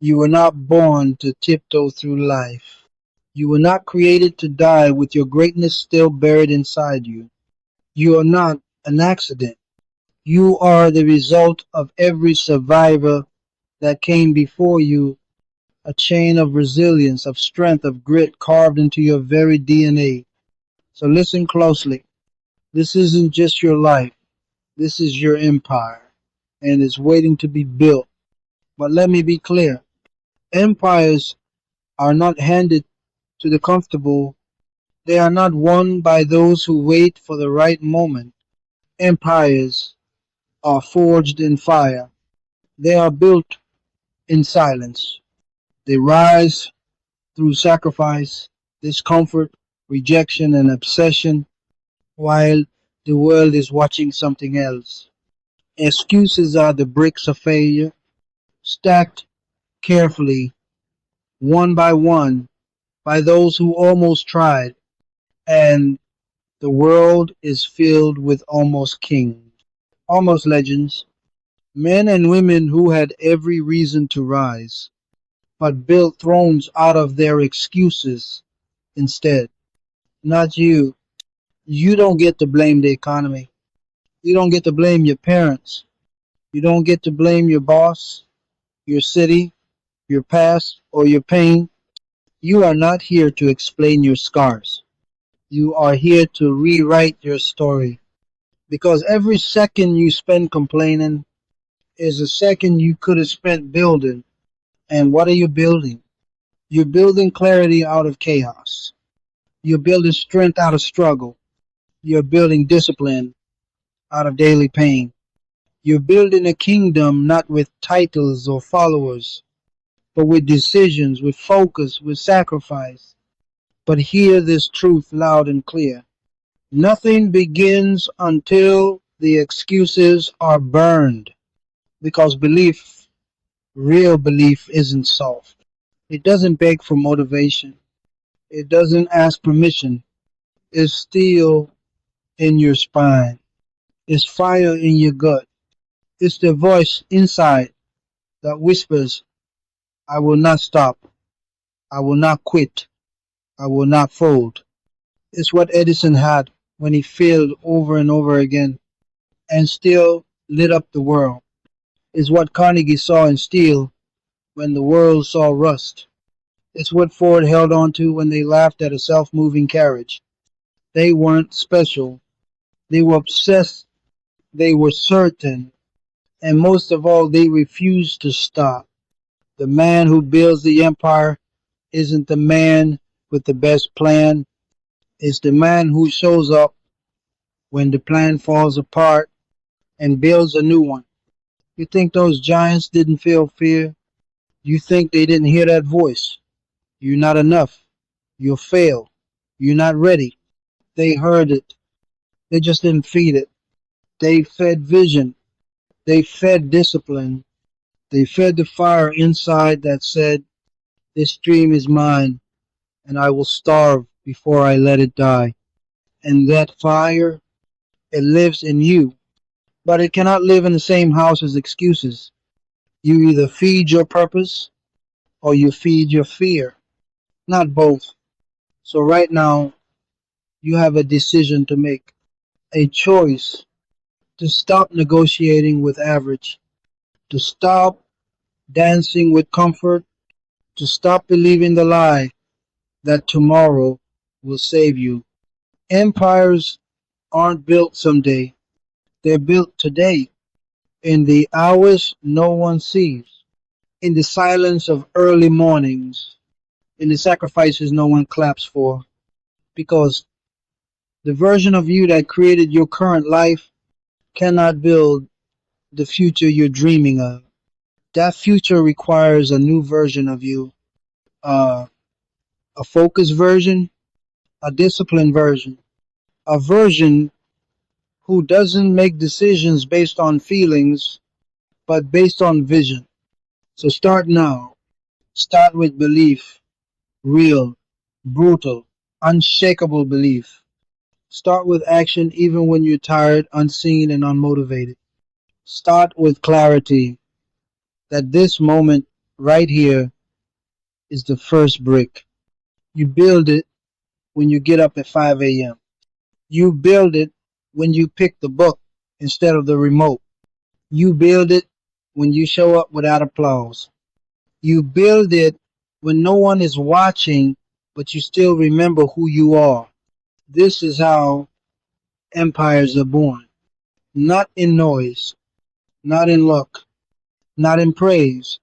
You were not born to tiptoe through life. You were not created to die with your greatness still buried inside you. You are not an accident. You are the result of every survivor that came before you, a chain of resilience, of strength, of grit carved into your very DNA. So listen closely. This isn't just your life, this is your empire, and it's waiting to be built. But let me be clear, empires are not handed to the comfortable, they are not won by those who wait for the right moment. Empires are forged in fire, they are built in silence. They rise through sacrifice, discomfort, rejection, and obsession while the world is watching something else. Excuses are the bricks of failure, stacked carefully, one by one, by those who almost tried, and the world is filled with almost kings, almost legends, men and women who had every reason to rise, but built thrones out of their excuses instead. Not you. You don't get to blame the economy. You don't get to blame your parents. You don't get to blame your boss, your city, your past, or your pain. You are not here to explain your scars. You are here to rewrite your story. Because every second you spend complaining is a second you could have spent building. And what are you building? You're building clarity out of chaos. You're building strength out of struggle. You're building discipline out of daily pain. You're building a kingdom not with titles or followers, but with decisions, with focus, with sacrifice. But hear this truth loud and clear. Nothing begins until the excuses are burned. Because belief, real belief, isn't soft. It doesn't beg for motivation. It doesn't ask permission. It's steel in your spine. It's fire in your gut. It's the voice inside that whispers, I will not stop. I will not quit. I will not fold. It's what Edison had when he failed over and over again and still lit up the world. It's what Carnegie saw in steel when the world saw rust. It's what Ford held on to when they laughed at a self moving carriage. They weren't special. They were obsessed. They were certain. And most of all, they refused to stop. The man who builds the empire isn't the man with the best plan. It's the man who shows up when the plan falls apart and builds a new one. You think those giants didn't feel fear? You think they didn't hear that voice? You're not enough. You'll fail. You're not ready. They heard it. They just didn't feed it. They fed vision. They fed discipline. They fed the fire inside that said, this dream is mine, and I will starve before I let it die. And that fire, it lives in you. But it cannot live in the same house as excuses. You either feed your purpose or you feed your fear. Not both. So right now, you have a decision to make. A choice to stop negotiating with average. To stop dancing with comfort. To stop believing the lie that tomorrow will save you. Empires aren't built someday. They're built today. In the hours no one sees. In the silence of early mornings. In the sacrifices no one claps for. Because the version of you that created your current life cannot build the future you're dreaming of. That future requires a new version of you, uh, a focused version, a disciplined version, a version who doesn't make decisions based on feelings, but based on vision. So start now. Start with belief, real, brutal, unshakable belief. Start with action even when you're tired, unseen, and unmotivated. Start with clarity that this moment Right here is the first brick. You build it when you get up at 5 a.m. You build it when you pick the book instead of the remote. You build it when you show up without applause. You build it when no one is watching, but you still remember who you are. This is how empires are born. Not in noise, not in luck, not in praise,